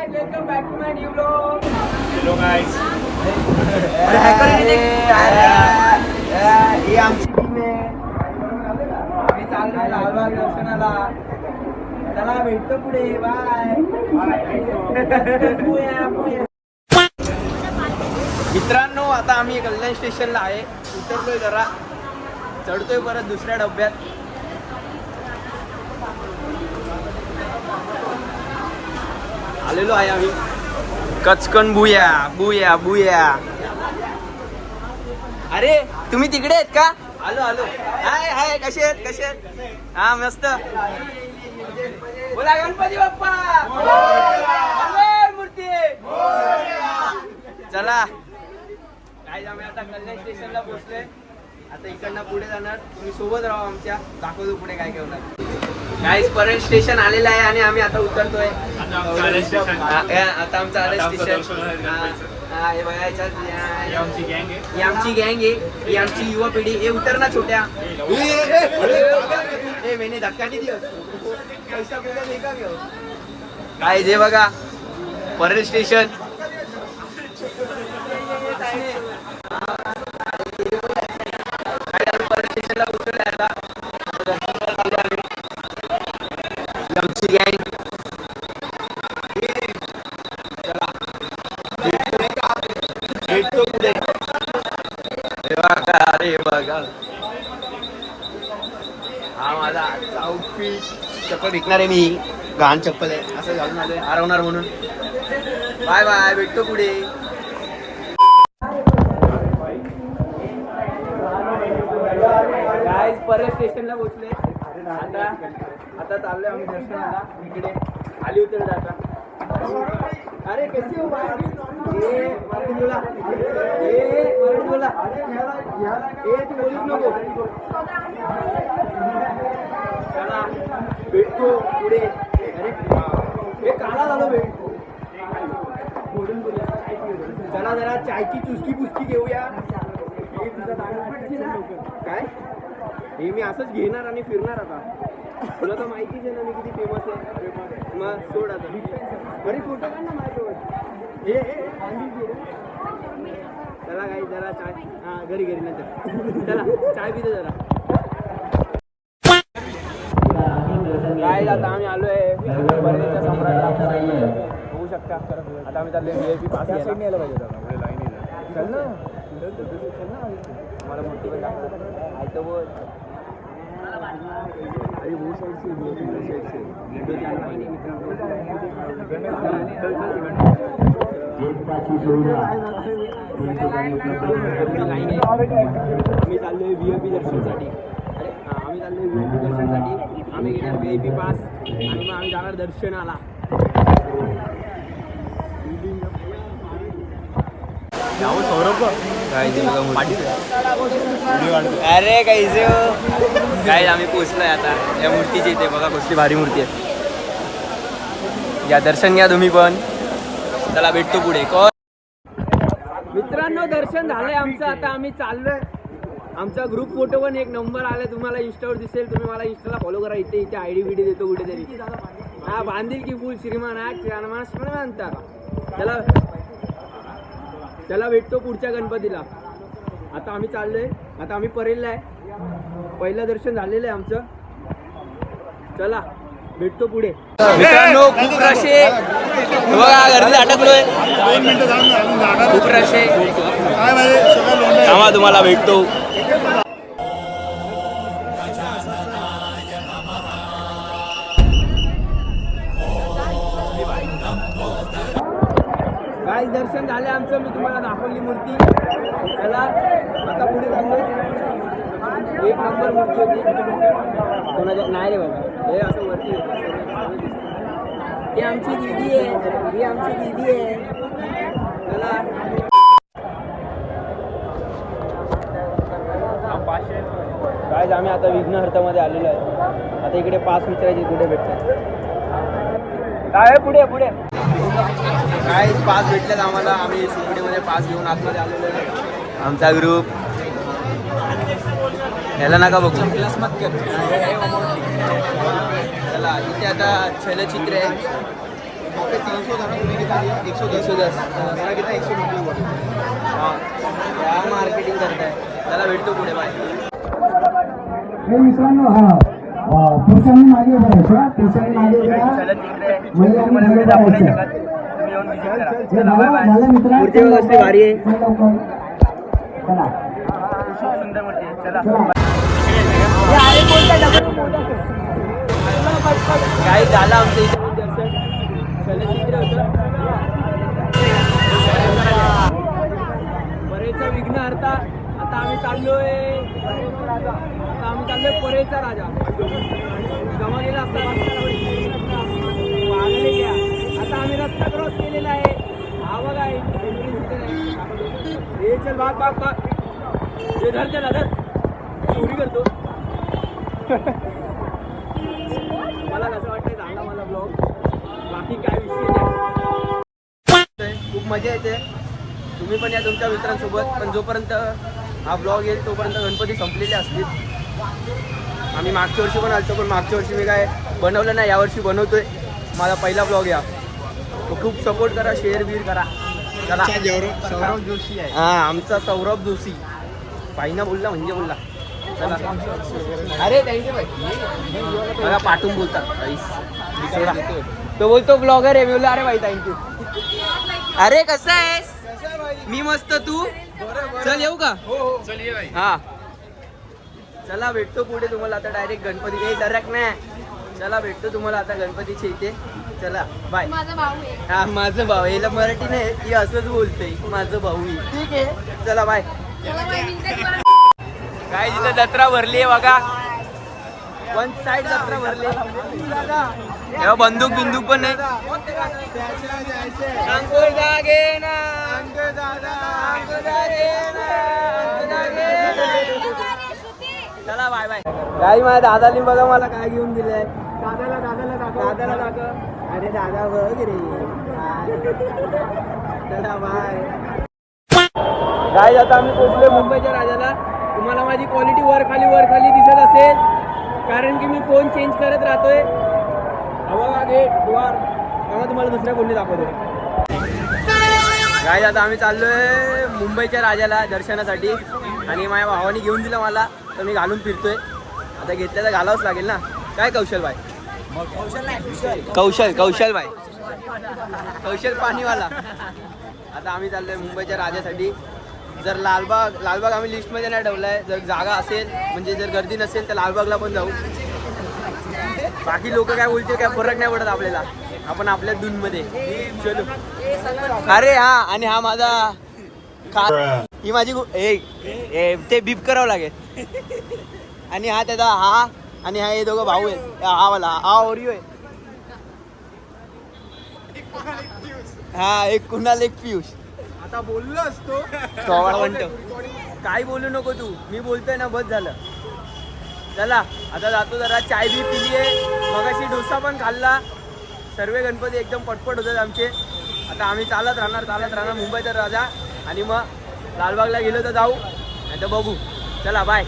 Welcome back to my new vlog. Hello guys. ये आमची team आहे. आम्ही चाललोय लालबाग दर्शनाला. चला भेटतो पुढे. बाय. मित्रांनो, आता आम्ही कल्याण स्टेशनला आहे. उतरलोय जरा, चढतोय परत दुसऱ्या डब्यात. आलेलो आहे आम्ही. कचकन बुया बुया बुया. अरे तुम्ही तिकडे आहेत का? आलो आलो. हाय हाय, कसे आहेत कसे आहेत? हा मस्त. बोला गणपती बाप्पा. मूर्ती. चला काय, आम्ही आता कल्याण स्टेशनला पोहोचलोय. आता इकडनं पुढे जाणार. तुम्ही सोबत राहा आमच्या, दाखवतो पुढे काय काय होणार. गाईस, परत स्टेशन आलेलं आहे आणि आम्ही आता उतरतोय. आता आमचं आलं स्टेशन. हे बघा, ही आमची गँग आहे. ही आमची युवा पिढी. हे उतर ना छोट्या. हे मैंने धक्का नाही दिया. पैसा कुठे नाही का घेऊ. काय जे बघा, परत स्टेशन. स्टेशनला उतरले आता. आमची गँग. चला भेटतो पुढे. अरे बघा, हा माझा आउटफिट. चप्पल विकणार आहे मी. घाण चप्पल आहे. असं घालून आलोय हरवणार म्हणून. बाय बाय, भेटतो पुढे. गाईज, परत स्टेशनला पोहोचले. आता चाललोय आम्ही दर्शनाला. इकडे खाली उतर जाता. अरे कशी हो बाय. मराठी बोला. मराठी बोला. तू बोलूच नको. चला भेटतो पुढे. अरे हे काला झालो भेटतो. चला जरा चायची चुस्की पुस्की घेऊया. काय हे मी असंच घेणार आणि फिरणार. आता तुला तर माहितीच आहे ना मी किती फेमस आहे. मग सोड आता. अरे फोटो काढ ना माझ्यासोबत. चला काही जरा चाय. हा घरी नंतर. चला चाय पितो जरा. काय आता आम्ही आलोय बर्नीच्या सम्राटला. होऊ शकता. आता आम्ही चाललोय VIP पास घ्यायला. यायला पाहिजे चल ना. मला मोठी पण आहे तो बोल. अरे वो साइड से साइड से आम्ही चाललोय VIP दर्शनसाठी. अरे आम्ही चाललोय VIP दर्शनसाठी. आम्ही घेणार VIP पास आणि मग आम्ही जाणार दर्शनाला. सौरभ अरे कैसे हो. काय आम्ही पोहोचलोय आता या मूर्तीच्या इथे. बघा कसली भारी मूर्ती आहे. या दर्शन घ्या तुम्ही पण. चला भेटतो पुढे. मित्रांनो, दर्शन झालंय आमचं. आता आम्ही चाललोय. आमचा ग्रुप फोटो पण एक नंबर आलाय. तुम्हाला इंस्टावर दिसेल. तुम्ही मला इंस्टाला फॉलो करा. इथे ID बिडी देतो कुठेतरी. हा बांधील की फुल श्रीमान म्हणता. चला चला भेटतो पुढच्या गणपतीला. आता आम्ही चाललोय. आता आम्ही परेलला आहे. पहिलं दर्शन झालेलं आहे आमचं. चला भेटतो पुढे. मित्रांनो, खूप रश आहे. बघा गर्दीत अटकलोय. खूप रश आहे. थांबा, तुम्हाला भेटतो. काय दर्शन झाले आमचं. मी तुम्हाला दाखवली मूर्ती. चला आता पुढे चाललोय. एक नंबर मूर्ती होती. कोणाच्या नाही रे बाबा. हे असं वरती ही आमची दीदी आहे. ही आमची दीदी आहे. चला काय, आम्ही आता विघ्नहर्तामध्ये आलेलो आहे. आता इकडे पास विचारायचे कुठे भेटतात. काय पुढे पुढे काय पास भेटलेत आम्हाला. आम्ही सुकडीमध्ये पास घेऊन आतमध्ये आलेलो आहे. आमचा ग्रुप. याला नका बघू. प्लस मत कर. चला इथे आता छलचित्र आहे. पे 300 था ना, तूने कितना दिया? 110 मेरा कितना 190 हुआ. हाँ क्या मार्केटिंग करताय. चला भेटतो पुढे बाय. हे मित्रांनो पुरुषांनी मागे उभं पुरुषांनी मागे महिलांनी मूर्ती व्यवस्थित भारी आहे. चला सुंदर मूर्ती आहे. चला काही झालं आमचं इथे दर्शन. चलचित्र होतं. परेचा विघ्न हरता. आता आम्ही चाललोय परेचा राजा. जमा गेला असता वागले घ्या. आता आम्ही रस्ता क्रॉस केलेला आहे. हा बघा हे चल भाग भाग भाग. हे धर चल धर. चोरी करतो. मला कसं वाटतंय चांगला मला ब्लॉग. बाकी काय विषय नाही. खूप मजा येते. तुम्ही पण या तुमच्या मित्रांसोबत. पण जोपर्यंत हा ब्लॉग येईल तोपर्यंत गणपती संपलेले असतील. आम्ही मागच्या वर्षी पण आलतो, पण मागच्या वर्षी मी काय बनवलं नाही. यावर्षी बनवतोय. माझा पहिला ब्लॉग या. तो खूप सपोर्ट करा, शेअर बीर करा. चला सौरभ जोशी आहे. हा आमचा सौरभ जोशी. पाहिना बोलला म्हणजे बोलला. चला अरे थँक्यू भाई. बघा पाठवून बोलतात. तो बोलतो ब्लॉगर आहे. मी बोललो अरे भाई थँक्यू. अरे कसं आहेस? मी मस्त. तू चल येऊ का? चल ये भाई. हा चला भेटतो पुढे तुम्हाला. आता डायरेक्ट गणपती काही सरक नाही. चला भेटतो तुम्हाला आता गणपतीच्या इथे. चला बाय. माझा भाऊ आहे. हा माझं भाऊ. याला मराठी नाही ती असंच बोलते. माझं भाऊ आहे. ठीक आहे चला बाय. काय तिथं जत्रा भरली आहे बघा. वन साइड जत्रा भरली. तेव्हा बंदूक बिंदूक पण नाही. चला बाय बाय. काही माझ्या दादानी बघा मला काय घेऊन दिलंय. दादाला दाखव. अरे दादा बघ रे. चला बाय. काय आता आम्ही पोहोचलोय मुंबईच्या राजाला. तुम्हाला माझी क्वालिटी वर खाली दिसत असेल कारण की मी फोन चेंज करत राहतोय. बघा गेट द्वार. तेव्हा तुम्हाला दुसऱ्या कोणी दाखवतो. काय आता आम्ही चाललोय मुंबईच्या राजाला दर्शनासाठी. आणि माझ्या भावाने घेऊन दिलं मला तर मी घालून फिरतोय. आता घेतल्या तर घालावंच लागेल ना. काय कौशल भाई? कौशल भाई. कौशल पाणीवाला. आता आम्ही चाललोय मुंबईच्या राजासाठी. जर लालबाग आम्ही लिस्टमध्ये नाही ठेवलाय. जर जागा असेल म्हणजे जर गर्दी नसेल तर लालबागला पण जाऊ. बाकी लोक काय बोलतील काय फरक नाही पडत आपल्याला. आपण आपल्या धूनमध्ये चलो. अरे हा आणि हा माझा ही माझी ते बीप करावं लागेल. आणि हा त्याचा हा आणि हा हे दोघं भाऊ आहेत. हा वाला हा ओरिओ आहे. हा एक कुणाल एक पियुष. आता बोललो असतो. म्हणतो काय बोलू नको तू. मी बोलतोय ना बस झालं. चला आता जातो. जरा चाय बी पिली आहे. मगाशी डोसा पण खाल्ला. सर्व गणपती एकदम पटपट होतात आमचे. आता आम्ही चालत राहणार मुंबईचा राजा. आणि मग लालबागला गेलो तर जाऊ नाही तर बघू. चला बाय.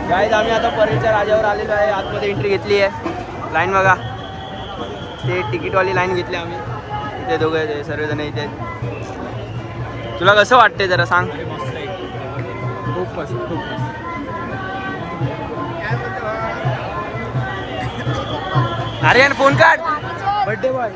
गाईज आम्ही आता परेच्या राजावर आलेलो आहे. आतमध्ये एंट्री घेतली आहे. लाईन बघा. ते तिकीटवाली लाईन घेतली आम्ही. इथे दोघं आहेत सर्वजण इथे आहेत. तुला कसं वाटतंय जरा सांग. खूप मस्त. अरे फोन काढ. Birthday boy.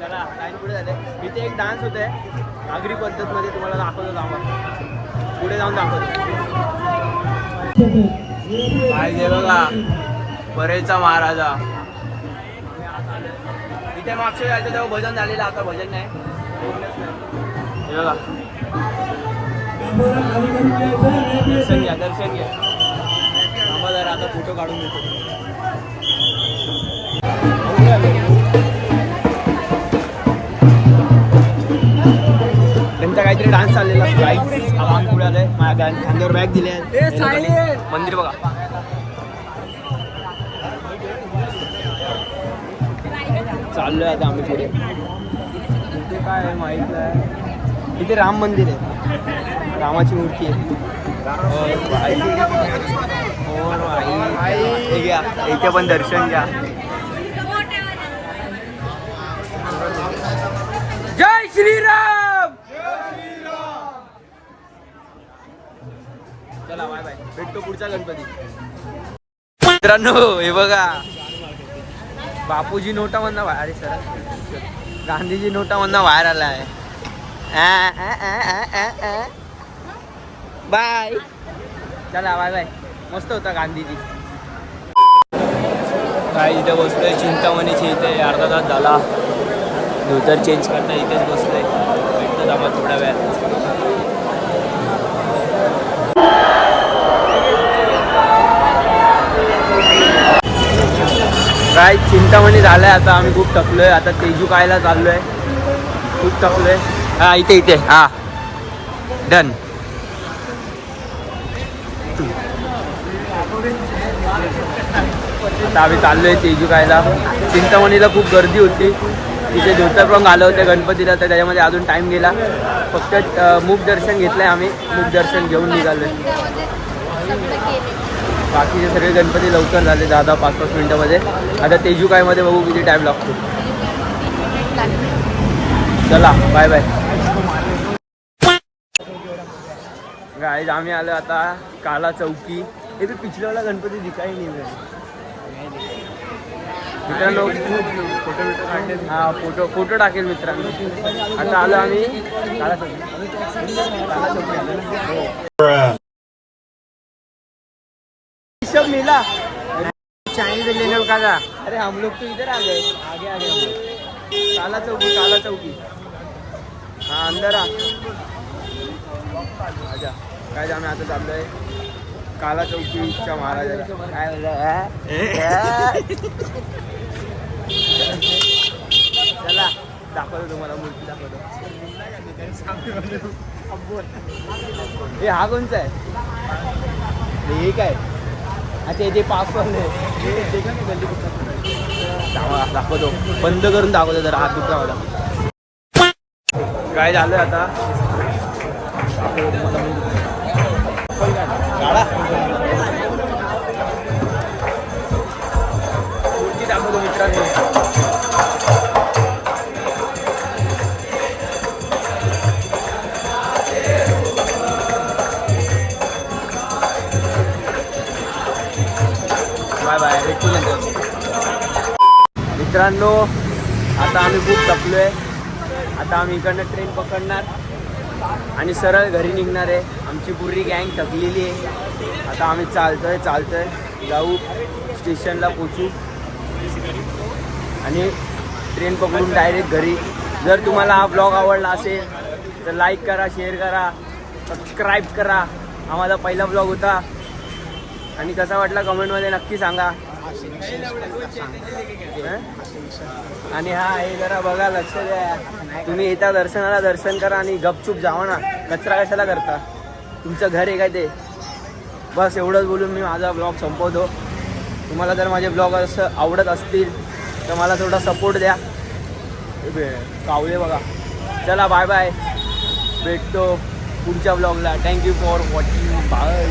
चला लाईन पुढे झाले. इथे एक डान्स होत आहे आगरी पद्धतमध्ये. तुम्हाला दाखवतो. जावा पुढे जाऊन दाखवतो. काय बघा परेचा महाराजा. इथे मागच्या जायचं तेव्हा भजन झालेलं. आता भजन नाही. हे बघा दर्शन घ्या. आम्हाला जरा आता फोटो काढून देतो. त्यांचा काहीतरी डान्स चाललेला आम्ही पुढे आलोय. माझ्या खांद्यावर बॅग दिली आहे. मंदिर बघा. चाललोय आता आम्ही पुढे. इथे काय आहे माहित नाही. इथे राम मंदिर आहे, रामाची मूर्ती आहे. इथे पण दर्शन घ्या. जय श्रीराम. चला बाय बाय, भेटतो पुढचा गणपती. मित्रांनो हे बघा, बापूजी नोटामधनं बाहेर. अरे सर, गांधीजी नोटामधनं बाहेर आला आहे. बाय. चला बाय बाय. मस्त होता गांधीजी. काय इथे बसलोय चिंतामणीची. इथे अर्धा तास झाला धोतर चेंज करणं. इथेच बसलोय. भेटतो आम्हाला थोड्या वेळात. काय चिंतामणी झालंय आता. आम्ही खूप थकलोय. आता तेजू खायला चाललोय. खूप थकलोय. हा इथे हा डन. आता आम्ही चाललोय तेजू खायला. चिंतामणीला खूप गर्दी होती. तिथे धोतर पण घालं होते गणपतीला, तर त्याच्यामध्ये अजून टाईम गेला. फक्त मूक दर्शन घेतलंय आम्ही. मूक दर्शन घेऊन निघालोय. बाकीचे सगळे गणपती लवकर झाले, 10-5 मिनिटामध्ये. आता तेजू कायमध्ये बघू किती टाईम लागतो. चला बाय बाय. गाईज आम्ही आलो आता काला चौकी. हे बी पिछलेवाला गणपती दिखाई नाही मित्रांनो. हा फोटो टाकेल मित्रांनो. आता आलो आम्ही काला चौकी. सब मिला चाइनीज लेने का था. अरे हम लोग तो इधर आ गए. आगे आगे काला चौकी. हाँ अंदर आजा. काय आम्ही आता चाललोय काला चौकीच्या महाराजाला. काय चला दाखवतो तुम्हाला मूर्ती दाखवतो. हे हा कोणचा आहे. हे काय. अच्छा ते पासवाले दाखवतो. बंद करून दाखवतो जरा हात दुखला मला. काय झालं आता मूर्ती दाखवतो मित्रांनो. Bye bye. भेटू मित्रांनो. आता आम्ही खूप थकलोय. आता आम्ही इकडनं ट्रेन पकडणार आणि सरळ घरी निघणार आहे. आमची पूर्ण गँग थकलेली आहे. आता आम्ही चालतोय जाऊ स्टेशनला पोचू आणि ट्रेन पकडून डायरेक्ट घरी. जर तुम्हाला हा ब्लॉग आवडला असेल तर लाईक करा, शेअर करा, सबस्क्राईब करा. हा माझा पहिला ब्लॉग होता आणि कसा वाटला कमेंटमध्ये नक्की सांगा. आणि हा हे जरा बघा, लक्ष द्या. तुम्ही येता दर्शनाला दर्शन करा आणि गपचूप जावा ना. कचरा कशाला करता. तुमचं घर आहे काय ते. बस एवढंच बोलून मी माझा ब्लॉग संपवतो. तुम्हाला जर माझे ब्लॉग असं आवडत असतील तर मला थोडा सपोर्ट द्या. कावले बघा. चला बाय बाय. भेटतो पुढच्या ब्लॉगला. Thank you for watching. बाय.